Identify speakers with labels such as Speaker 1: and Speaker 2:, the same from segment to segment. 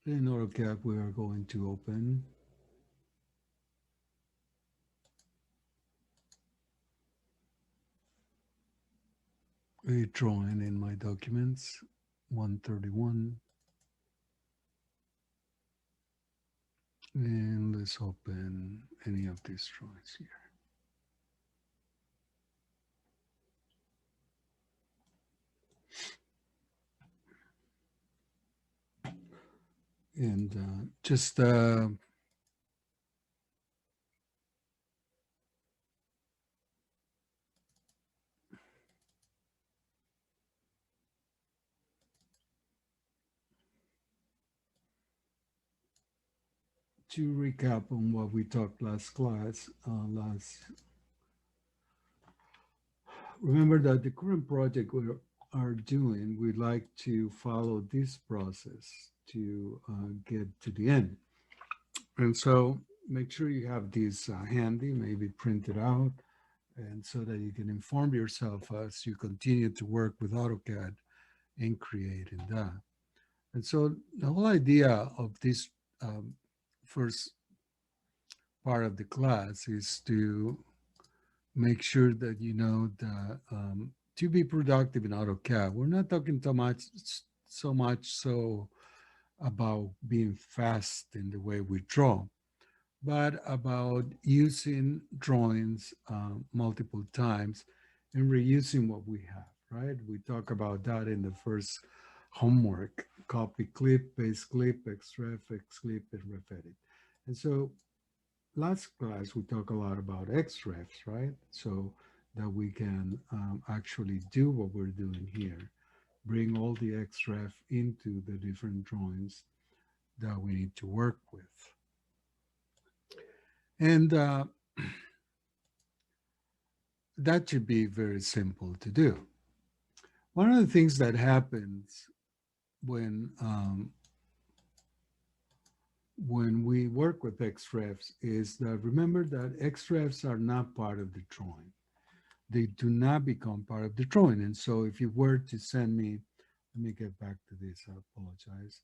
Speaker 1: In AutoCAD, we are going to open a drawing in my documents, 131, and let's open any of these drawings here. And just to recap on what we talked last class, remember that the current project we are doing, we like to follow this process to get to the end. And so make sure you have this handy, maybe print it out, and so that you can inform yourself as you continue to work with AutoCAD and creating that. And so the whole idea of this first part of the class is to make sure that you know that to be productive in AutoCAD, we're not talking so much about being fast in the way we draw, but about using drawings multiple times and reusing what we have, right? We talk about that in the first homework: copy clip, paste clip, extref, xclip, and refedit. And so last class, we talk a lot about xrefs, right? So that we can actually do what we're doing here, bring all the xref into the different drawings that we need to work with. And that should be very simple to do. One of the things that happens when when we work with xrefs is that remember that xrefs are not part of the drawing. They do not become part of the drawing. And so if you were to send me, let me get back to this, I apologize.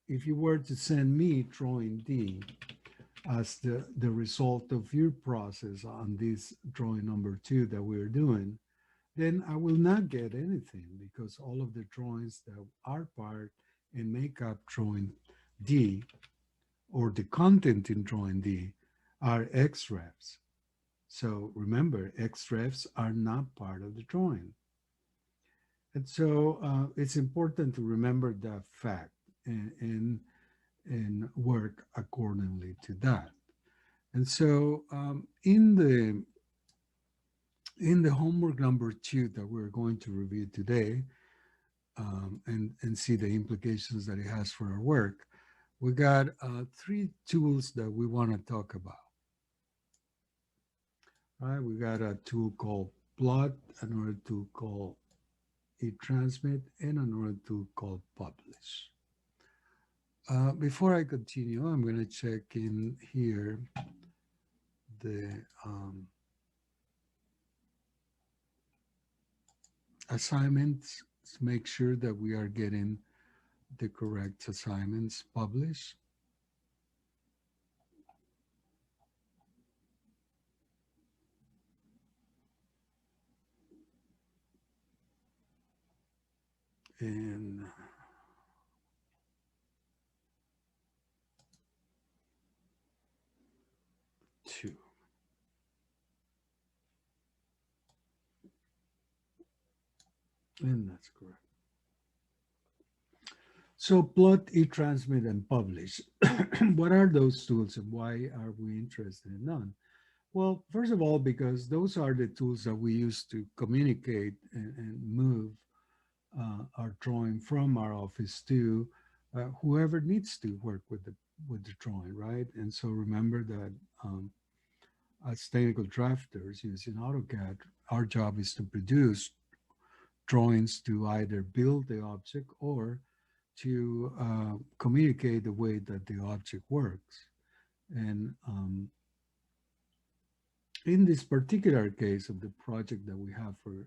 Speaker 1: If you were to send me drawing D as the result of your process on this drawing number 2 that we're doing, then I will not get anything because all of the drawings that are part and make up drawing D or the content in drawing D are xrefs. So remember, xrefs are not part of the drawing. And so it's important to remember that fact and work accordingly to that. And so in the homework number 2 that we're going to review today and see the implications that it has for our work, we got 3 tools that we want to talk about. Right, we got a tool called plot, another tool called transmit, and another tool called publish. Before I continue, I'm going to check in here the assignments to make sure that we are getting the correct assignments published. And two. And that's correct. So plot, e-transmit, and publish. What are those tools and why are we interested in none? Well, first of all, because those are the tools that we use to communicate and move our drawing from our office to whoever needs to work with the drawing, right? And so remember that as technical drafters using AutoCAD, our job is to produce drawings to either build the object or to communicate the way that the object works. And in this particular case of the project that we have for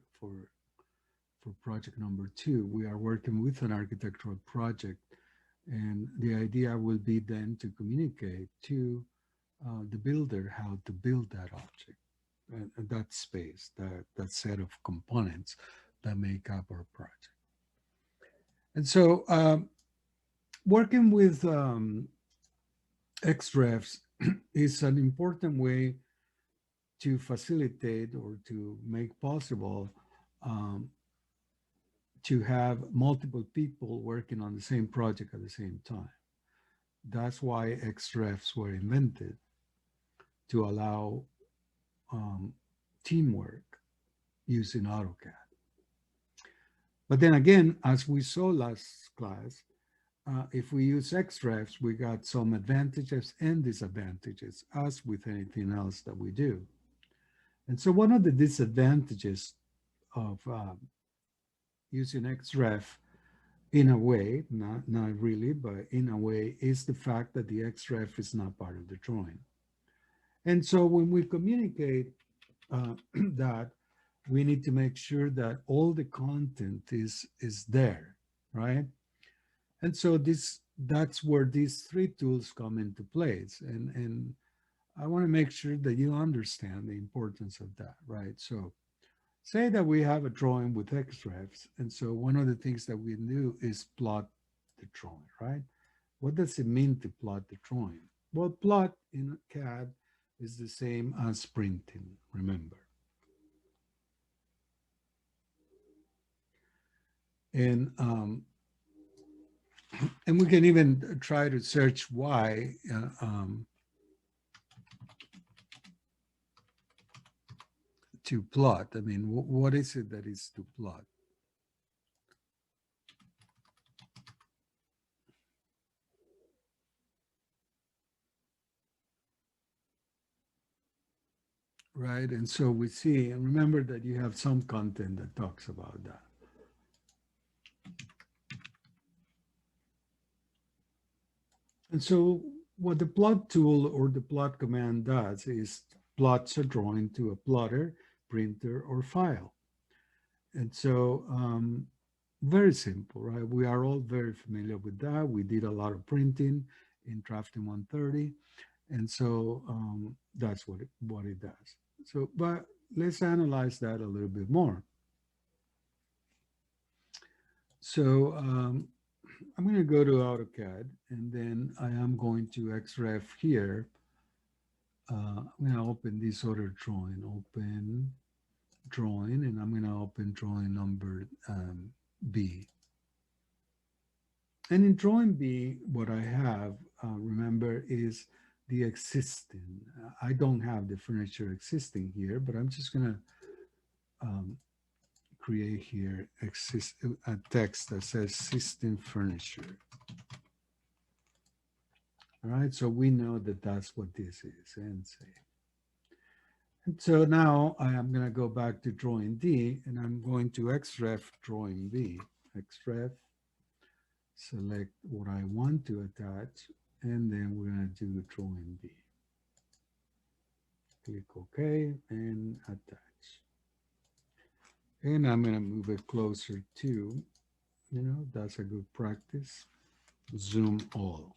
Speaker 1: project number 2, we are working with an architectural project And the idea will be then to communicate to the builder how to build that object, and that space, that set of components that make up our project. And so working with XREFs is an important way to facilitate or to make possible um, to have multiple people working on the same project at the same time. That's why XREFs were invented, to allow um, teamwork using AutoCAD. But then again, as we saw last class, if we use XREFs, we got some advantages and disadvantages, as with anything else that we do. And so one of the disadvantages of using XREF, in a way, not really, but in a way, is the fact that the XREF is not part of the drawing. And so when we communicate that, we need to make sure that all the content is there, right? And so that's where these three tools come into place. And I want to make sure that you understand the importance of that, right? So say that we have a drawing with XREFs. And so one of the things that we do is plot the drawing, right? What does it mean to plot the drawing? Well, plot in CAD is the same as printing, remember. And we can even try to search why to plot. I mean, what is it that is to plot? Right, and so we see, and remember that you have some content that talks about that. And so what the plot tool or the plot command does is plots a drawing to a plotter, printer, or file. And so very simple, right? We are all very familiar with that. We did a lot of printing in Drafting 130. And so that's what it does. So, but let's analyze that a little bit more. So I'm going to go to AutoCAD, and then I am going to XREF here. I'm going to open this other drawing, open drawing, and I'm going to open drawing number B. And in drawing B, what I have, remember, is the existing. I don't have the furniture existing here, but I'm just going to create here a text that says existing furniture. All right, so we know that that's what this is, and save. And so now I am going to go back to drawing D, and I'm going to XREF drawing B. XREF, select what I want to attach, and then we're going to do drawing B. Click OK and attach. And I'm going to move it closer to, that's a good practice. Zoom all.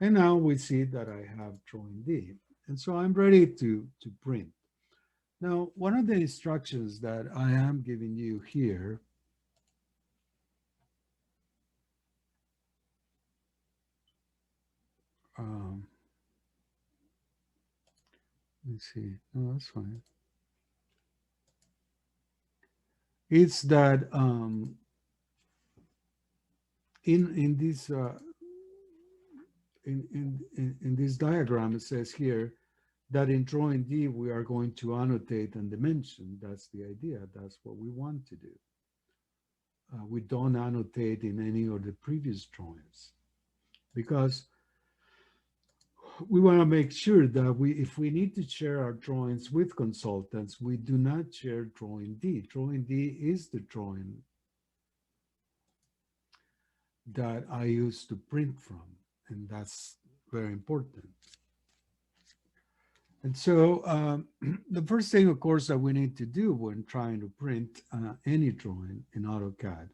Speaker 1: And now we see that I have drawing D. And so I'm ready to print. Now, one of the instructions that I am giving you here let's see. No, that's fine. It's that in this in this diagram, it says here that in drawing D, we are going to annotate and dimension. That's the idea. That's what we want to do. We don't annotate in any of the previous drawings because we want to make sure that if we need to share our drawings with consultants, we do not share drawing D. Drawing D is the drawing that I use to print from, and that's very important. And so the first thing, of course, that we need to do when trying to print any drawing in AutoCAD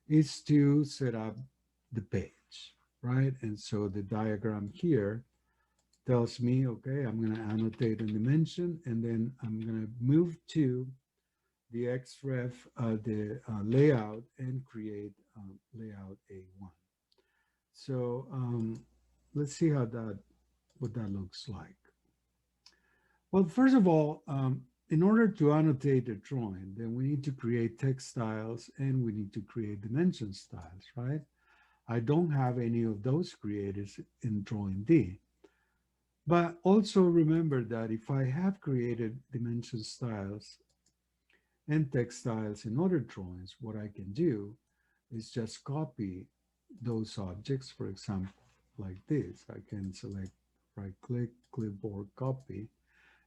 Speaker 1: is to set up the page. right? And so the diagram here tells me, okay, I'm going to annotate a dimension, and then I'm going to move to the XREF, the layout, and create layout A1. So let's see how that, what that looks like. Well, first of all, in order to annotate a drawing, then we need to create text styles and we need to create dimension styles, right? I don't have any of those created in drawing D. But also remember that if I have created dimension styles and text styles in other drawings, what I can do is just copy those objects, for example, like this. I can select right click, clipboard copy,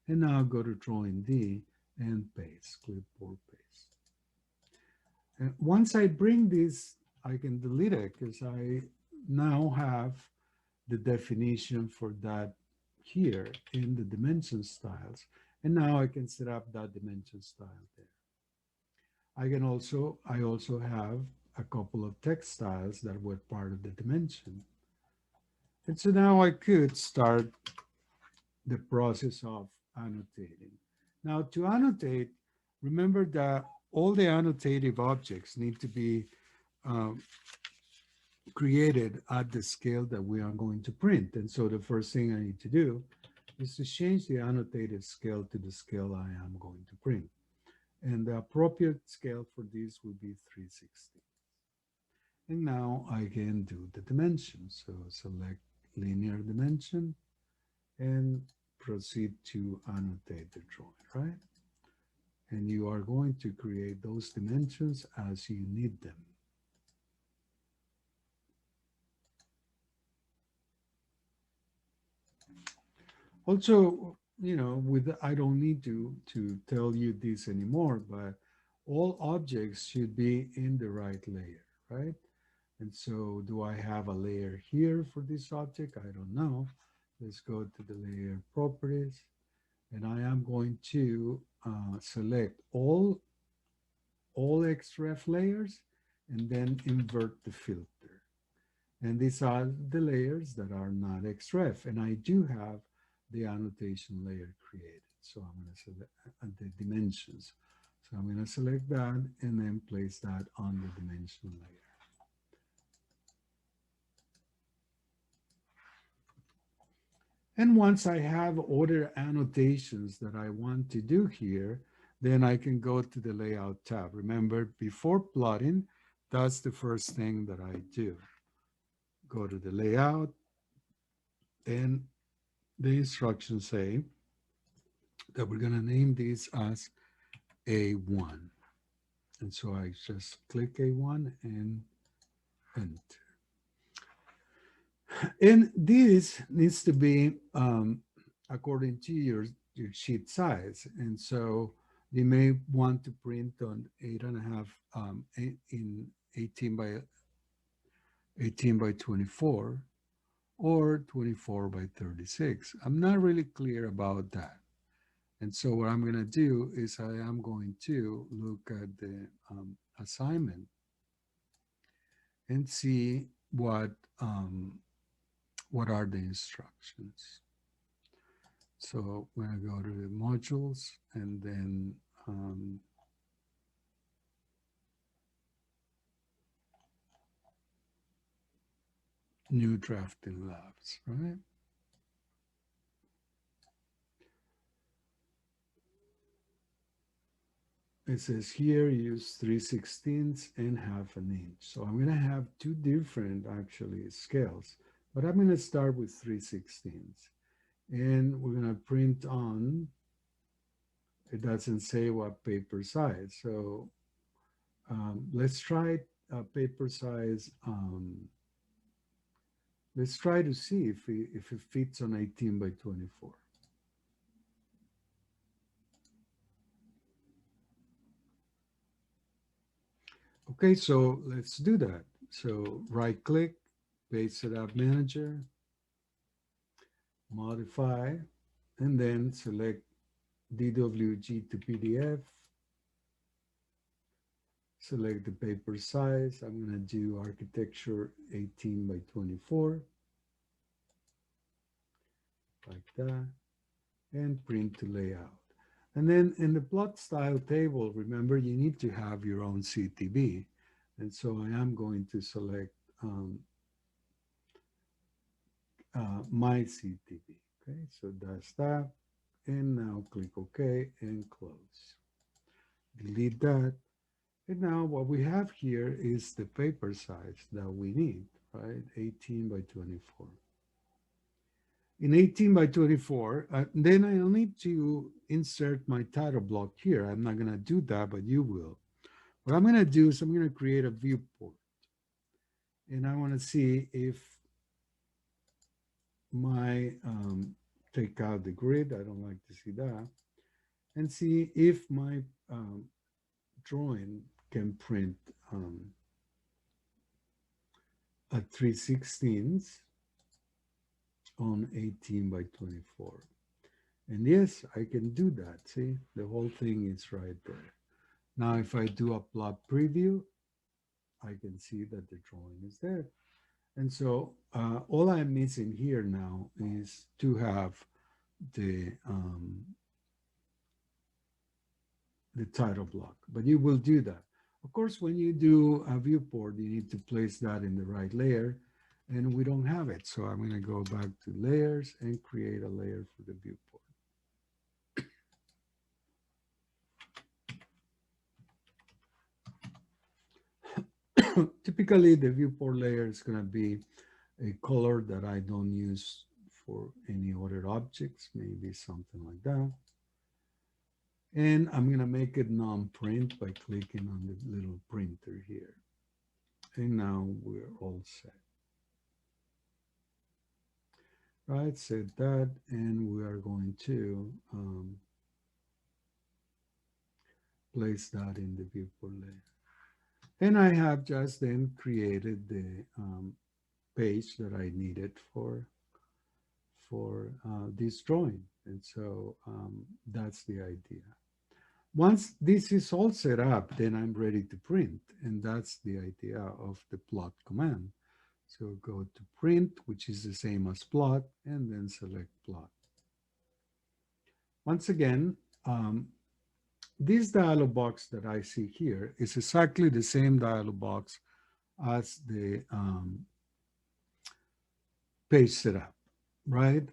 Speaker 1: and now go to drawing D and paste, clipboard paste. And once I bring this, I can delete it because I now have the definition for that here in the dimension styles. And now I can set up that dimension style there. I also have a couple of text styles that were part of the dimension. And so now I could start the process of annotating. Now to annotate, remember that all the annotative objects need to be um, created at the scale that we are going to print. And so the first thing I need to do is to change the annotated scale to the scale I am going to print. And the appropriate scale for this would be 360. And now I can do the dimensions. So select linear dimension and proceed to annotate the drawing, right? And you are going to create those dimensions as you need them. Also, you know, I don't need to tell you this anymore, but all objects should be in the right layer, right? And so do I have a layer here for this object? I don't know. Let's go to the layer properties, and I am going to select all XREF layers and then invert the filter. And these are the layers that are not XREF. And I do have the annotation layer created. So I'm going to select the dimensions. So I'm going to select that and then place that on the dimension layer. And once I have other annotations that I want to do here, then I can go to the layout tab. Remember, before plotting, that's the first thing that I do. Go to the layout, and the instructions say that we're going to name this as A1. And so I just click A1 and enter. And this needs to be according to your sheet size. And so you may want to print on 8.5 in 18 by 24 or 24 by 36. I'm not really clear about that. And so what I'm going to do is I am going to look at the assignment and see what are the instructions. So I'm going to go to the modules and then new drafting labs, right? It says here use 3/16 and 1/2 inch. So I'm going to have two different actually scales, but I'm going to start with 3/16. And we're going to print on, it doesn't say what paper size. So let's try paper size. Let's try to see if it fits on 18 by 24. Okay, so let's do that. So right click, page setup manager, modify, and then select DWG to PDF, select the paper size. I'm going to do architecture 18 by 24, like that, and print to layout. And then in the plot style table, remember you need to have your own CTB. And so I am going to select my CTB. Okay, so that's that. And now click OK and close. Delete that. And now what we have here is the paper size that we need, right? 18 by 24. In 18 by 24, then I'll need to insert my title block here. I'm not going to do that, but you will. What I'm going to do is I'm going to create a viewport. And I want to see if my, take out the grid. I don't like to see that. And see if my drawing can print at 3/16 on 18 by 24. And yes, I can do that. See, the whole thing is right there. Now, if I do a plot preview, I can see that the drawing is there. And so all I'm missing here now is to have the title block, but you will do that. Of course, when you do a viewport, you need to place that in the right layer, and we don't have it. So I'm going to go back to layers and create a layer for the viewport. Typically, the viewport layer is going to be a color that I don't use for any other objects, maybe something like that. And I'm going to make it non-print by clicking on the little printer here. And now we're all set. Right, set that, and we are going to place that in the viewport layer. And I have just then created the page that I needed for this drawing. And so that's the idea. Once this is all set up, then I'm ready to print. And that's the idea of the plot command. So go to print, which is the same as plot, and then select plot. Once again, this dialog box that I see here is exactly the same dialog box as the page setup, right?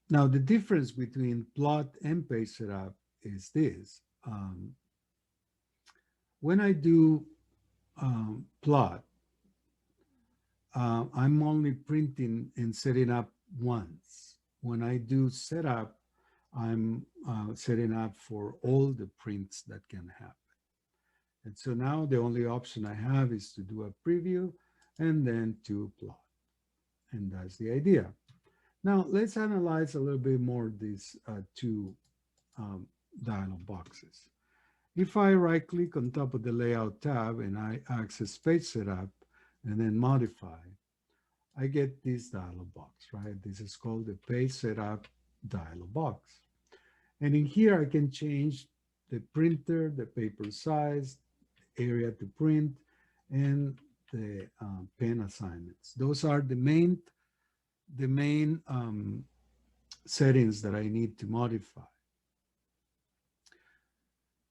Speaker 1: Now, the difference between plot and page setup is this. When I do plot, I'm only printing and setting up once. When I do setup, I'm setting up for all the prints that can happen. And so now the only option I have is to do a preview and then to plot. And that's the idea. Now let's analyze a little bit more these two dialog boxes. If I right click on top of the layout tab and I access page setup and then modify, I get this dialog box, right? This is called the page setup dialog box. And in here, I can change the printer, the paper size, area to print, and the pen assignments. Those are the main settings that I need to modify.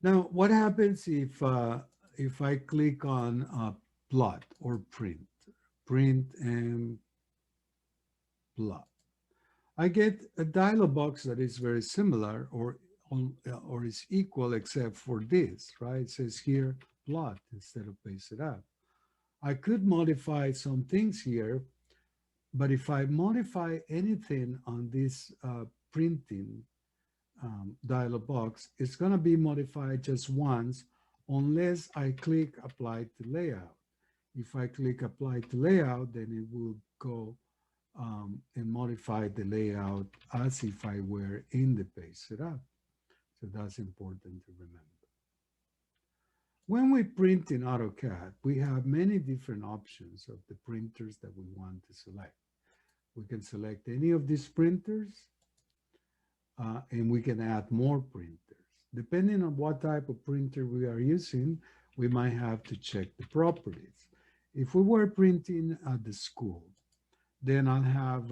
Speaker 1: Now, what happens if I click on plot or print and plot? I get a dialog box that is very similar or is equal except for this, right? It says here plot instead of page setup. I could modify some things here, but if I modify anything on this printing dialog box, it's going to be modified just once unless I click apply to layout. If I click apply to layout, then it will go and modify the layout as if I were in the page setup. So that's important to remember. When we print in AutoCAD, we have many different options of the printers that we want to select. We can select any of these printers, and we can add more printers. Depending on what type of printer we are using, we might have to check the properties. If we were printing at the school, then I'll have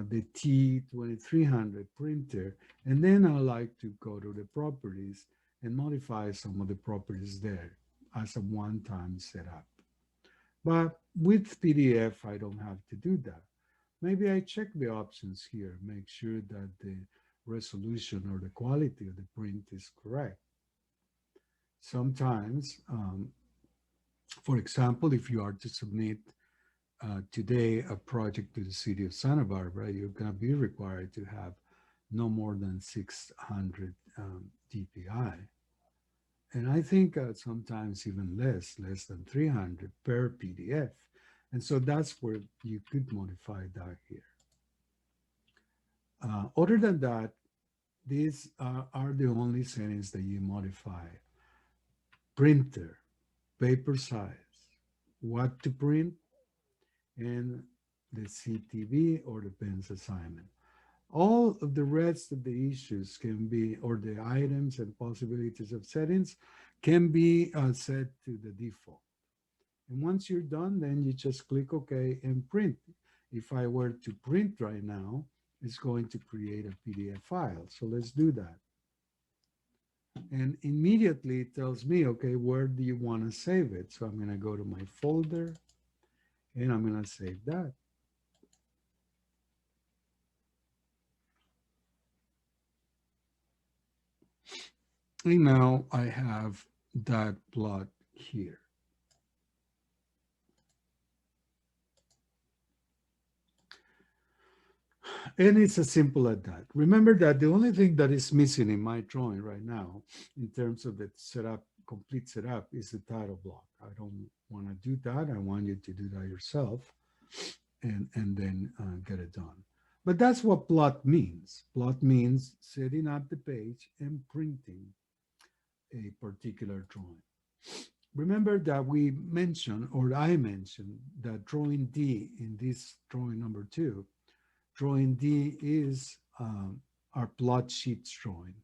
Speaker 1: the T2300 printer, and then I like to go to the properties and modify some of the properties there as a one-time setup. But with PDF, I don't have to do that. Maybe I check the options here, make sure that the resolution or the quality of the print is correct. Sometimes, for example, if you are to submit today a project to the city of Santa Barbara, you're going to be required to have no more than 600 DPI. And I think sometimes even less than 300 per PDF. And so that's where you could modify that here. Other than that, these are the only settings that you modify. Printer, paper size, what to print, and the CTV or the PENS assignment. All of the rest of the issues can be, or the items and possibilities of settings can be set to the default. And once you're done, then you just click OK and print. If I were to print right now, it's going to create a PDF file. So let's do that. And immediately it tells me, okay, where do you want to save it? So I'm going to go to my folder and I'm going to save that. And now I have that plot here. And it's as simple as that. Remember that the only thing that is missing in my drawing right now, in terms of the setup, complete setup, is the title block. I don't want to do that. I want you to do that yourself and then get it done. But that's what plot means. Plot means setting up the page and printing a particular drawing. Remember that we mentioned, or I mentioned, that drawing D in this drawing number 2, drawing D is our plot sheets drawing.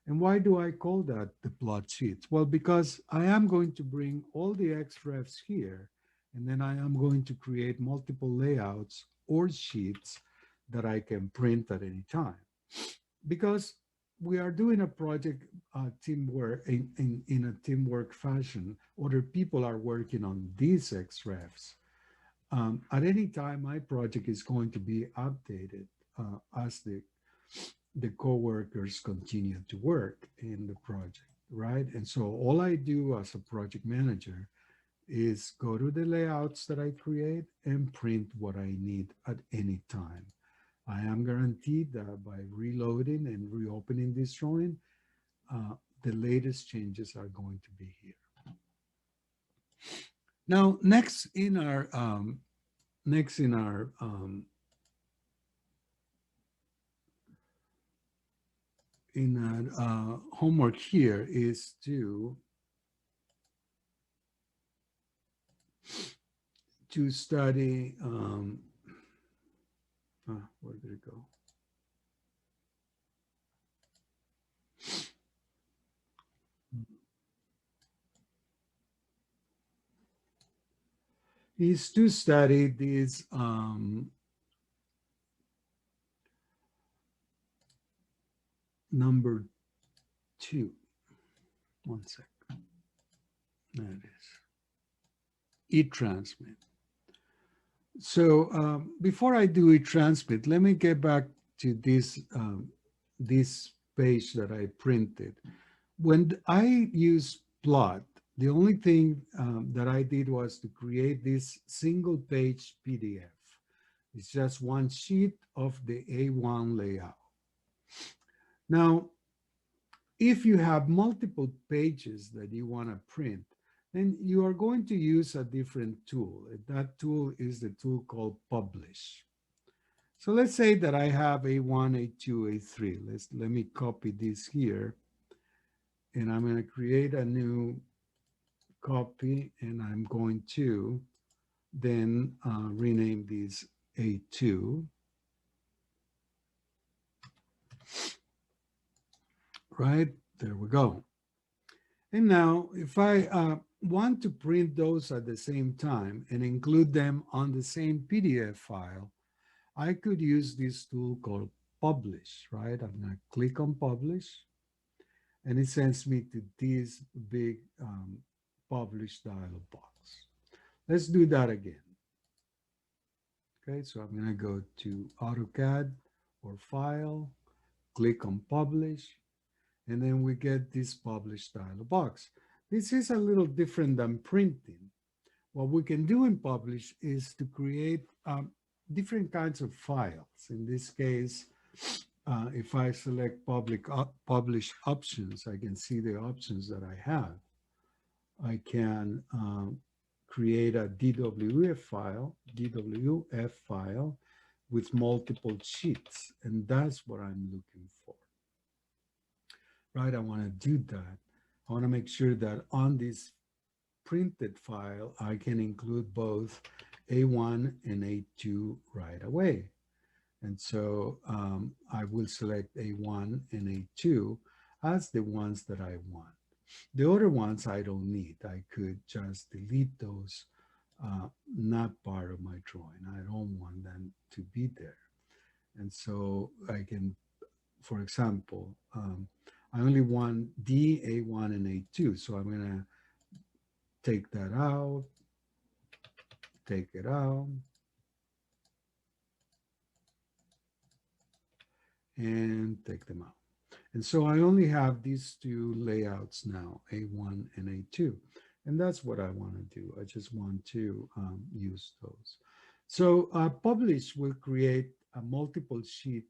Speaker 1: And why do I call that the plot sheets? Well, because I am going to bring all the XREFs here, and then I am going to create multiple layouts or sheets that I can print at any time. Because we are doing a project teamwork in a teamwork fashion, other people are working on these XREFs. At any time, my project is going to be updated as the co-workers continue to work in the project, right? And so all I do as a project manager is go to the layouts that I create and print what I need at any time. I am guaranteed that by reloading and reopening this drawing, the latest changes are going to be here. Now, next in our homework here is to study, where did it go? Is to study this number 2. One sec. There it is. E-transmit. So before I do e-transmit, let me get back to this this page that I printed. When I use plot, the only thing that I did was to create this single page PDF. It's just one sheet of the A1 layout. Now, if you have multiple pages that you want to print, then you are going to use a different tool. That tool is the tool called Publish. So let's say that I have A1, A2, A3. Let me copy this here. And I'm going to create a new copy, and I'm going to then rename these A2. Right, there we go. And now if I want to print those at the same time and include them on the same PDF file, I could use this tool called Publish, right? I'm going to click on Publish, and it sends me to this big Publish dialog box. Let's do that again. Okay, so I'm going to go to AutoCAD or File, click on Publish, and then we get this Publish dialog box. This is a little different than printing. What we can do in Publish is to create different kinds of files. In this case, if I select Publish options, I can see the options that I have. I can create a DWF file with multiple sheets, and that's what I'm looking for. Right, I want to do that. I want to make sure that on this printed file, I can include both A1 and A2 right away. And so I will select A1 and A2 as the ones that I want. The other ones I don't need. I could just delete those, not part of my drawing. I don't want them to be there. And so I can, for example, I only want D, A1, and A2. So I'm going to take that out, take it out, and take them out. And so I only have these two layouts now, A1 and A2. And that's what I want to do. I just want to use those. So Publish will create a multiple sheet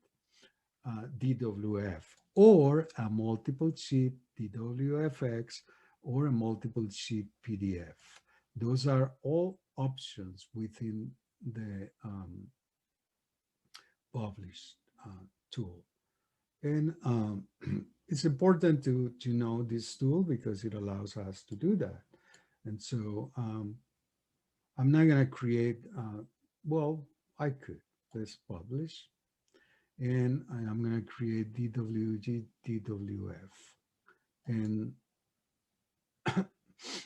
Speaker 1: DWF or a multiple sheet DWFX or a multiple sheet PDF. Those are all options within the Publish tool. And it's important to know this tool because it allows us to do that. And so I'm not going to create, well, I could. Let's Publish. And I'm going to create DWG DWF and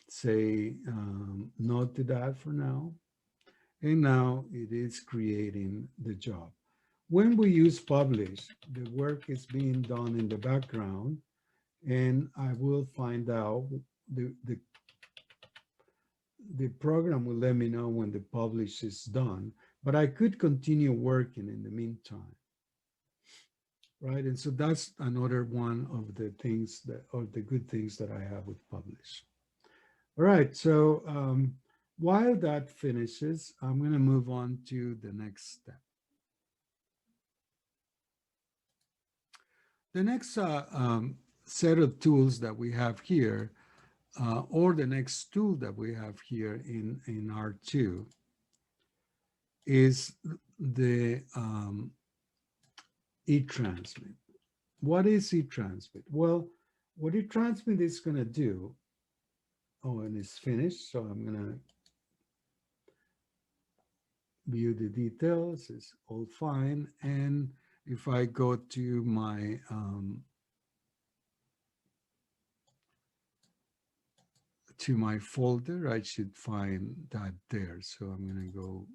Speaker 1: say no to that for now. And now it is creating the job. When we use Publish, the work is being done in the background, and I will find out, the program will let me know when the Publish is done, but I could continue working in the meantime. Right, and so that's another one of the things that, or the good things that I have with Publish. All right, so while that finishes, I'm going to move on to the next step. The next set of tools that we have here, or the next tool that we have here in R2 is the e-transmit. What is e-transmit? Well, what e-transmit is going to do, oh, and it's finished, so I'm going to view the details. It's all fine. And if I go to my folder, I should find that there. So I'm going to go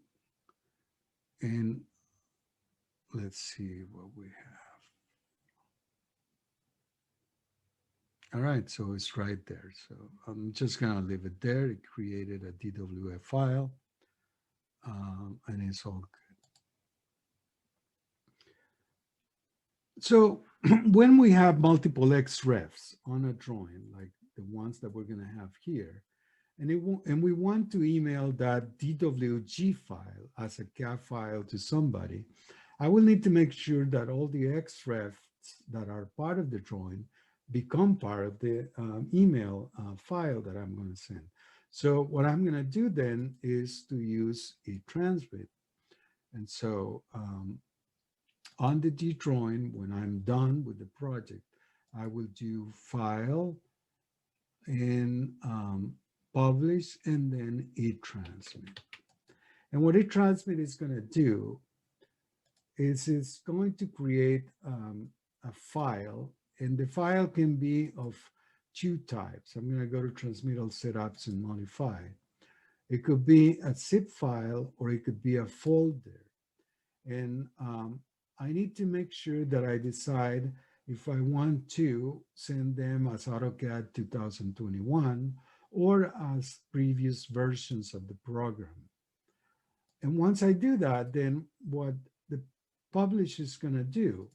Speaker 1: and let's see what we have. All right, so it's right there. So I'm just going to leave it there. It created a DWF file, and it's all good. So when we have multiple XREFs on a drawing, like the ones that we're going to have here, and we want to email that DWG file as a CAD file to somebody, I will need to make sure that all the XREFs that are part of the drawing become part of the email file that I'm going to send. So what I'm going to do then is to use e-transmit. And so on the D drawing, when I'm done with the project, I will do File and Publish, and then e-transmit. And what e-transmit is going to do is it's going to create a file, and the file can be of two types. I'm going to go to transmittal setups and modify. It could be a zip file or it could be a folder. And I need to make sure that I decide if I want to send them as AutoCAD 2021 or as previous versions of the program. And once I do that, then what the publish is going to do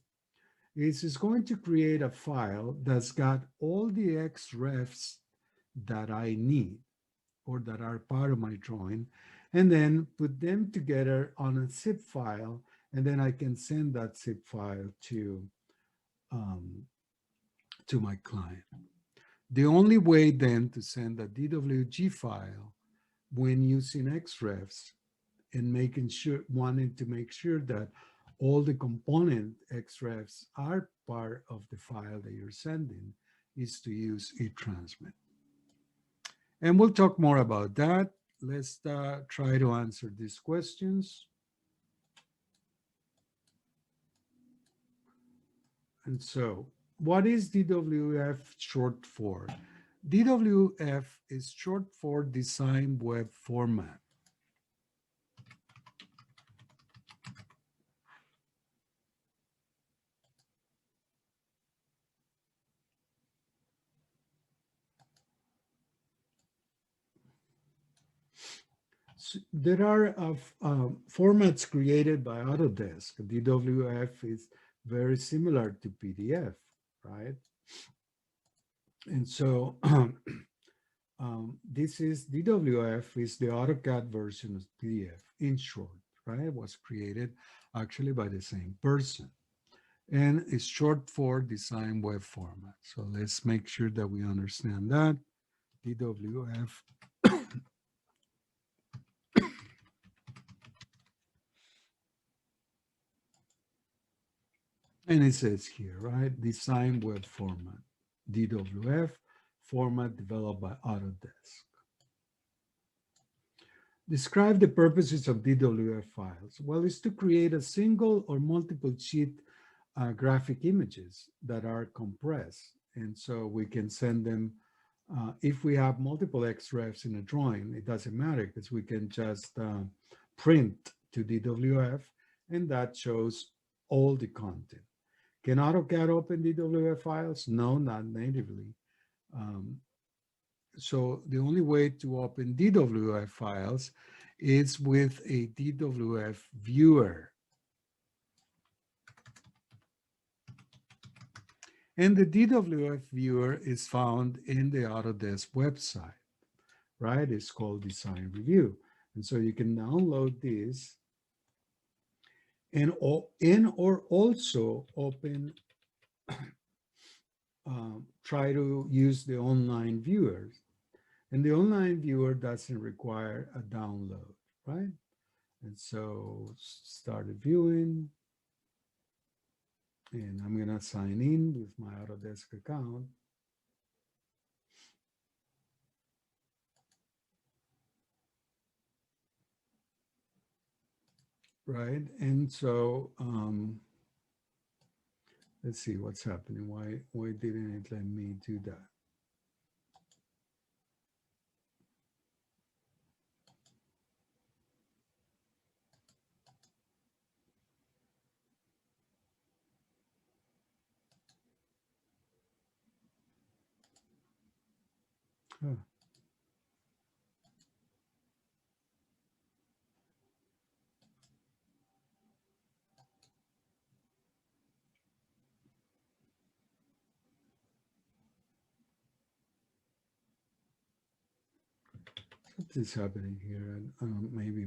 Speaker 1: is it's going to create a file that's got all the XREFs that I need or that are part of my drawing, and then put them together on a zip file, and then I can send that zip file um, to my client. The only way then to send a DWG file when using XREFs and making sure, wanting to make sure that all the component XREFs are part of the file that you're sending, is to use eTransmit. And we'll talk more about that. Let's try to answer these questions. And so, what is DWF short for? DWF is short for Design Web Format. So there are formats created by Autodesk. DWF is very similar to PDF, right? And so this is DWF is the AutoCAD version of PDF in short, right? It was created actually by the same person. And it's short for Design Web Format. So let's make sure that we understand that. DWF. And it says here, right? Design Web Format, DWF, format developed by Autodesk. Describe the purposes of DWF files. Well, it's to create a single or multiple sheet graphic images that are compressed. And so we can send them, if we have multiple XREFs in a drawing, it doesn't matter because we can just print to DWF, and that shows all the content. Can AutoCAD open DWF files? No, not natively. So the only way to open DWF files is with a DWF viewer. And the DWF viewer is found in the Autodesk website, right? It's called Design Review. And so you can download this and or also open, try to use the online viewers. And the online viewer doesn't require a download, right? And so started viewing. And I'm going to sign in with my Autodesk account. Right. And so let's see what's happening. Why didn't it let me do that? Huh. Something's happening here. And maybe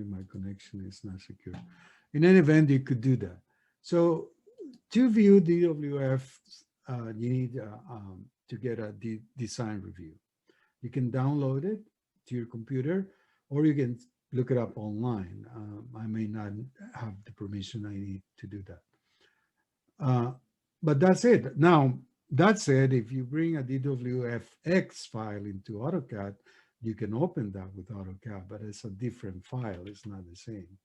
Speaker 1: my connection is not secure. In any event, you could do that. So to view DWF, you need to get a design review. You can download it to your computer, or you can look it up online. I may not have the permission I need to do that. But that's it. Now, that said, if you bring a DWFX file into AutoCAD, you can open that with AutoCAD, but it's a different file. It's not the same.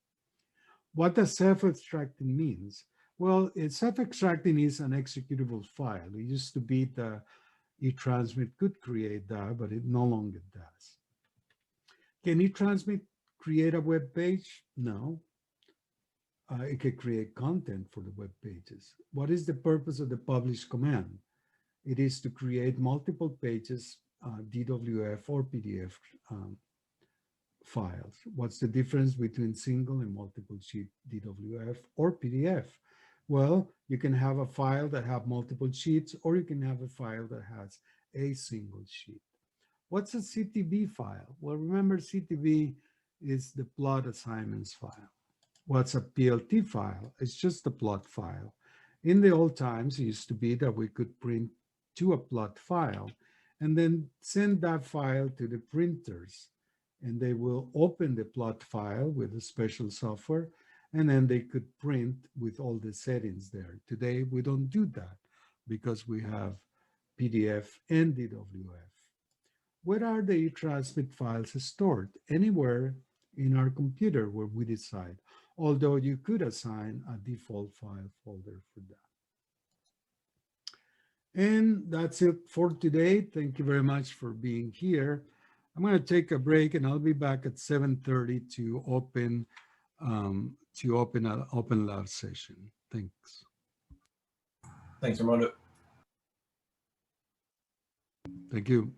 Speaker 1: What does self-abstracting means? Well, it's self-extracting is an executable file. It used to be the eTransmit could create that, but it no longer does. Can eTransmit create a web page? No. It can create content for the web pages. What is the purpose of the publish command? It is to create multiple pages, DWF or PDF files. What's the difference between single and multiple sheet DWF or PDF? Well, you can have a file that have multiple sheets, or you can have a file that has a single sheet. What's a CTB file? Well, remember CTB is the plot assignments file. What's a PLT file? It's just a plot file. In the old times, it used to be that we could print to a plot file and then send that file to the printers, and they will open the plot file with a special software, and then they could print with all the settings there. Today, we don't do that because we have PDF and DWF. Where are the eTransmit files stored? Anywhere in our computer where we decide, although you could assign a default file folder for that. And that's it for today. Thank you very much for being here. I'm going to take a break, and I'll be back at 7:30 to open an open lab session. Thanks.
Speaker 2: Thanks, Armando.
Speaker 1: Thank you.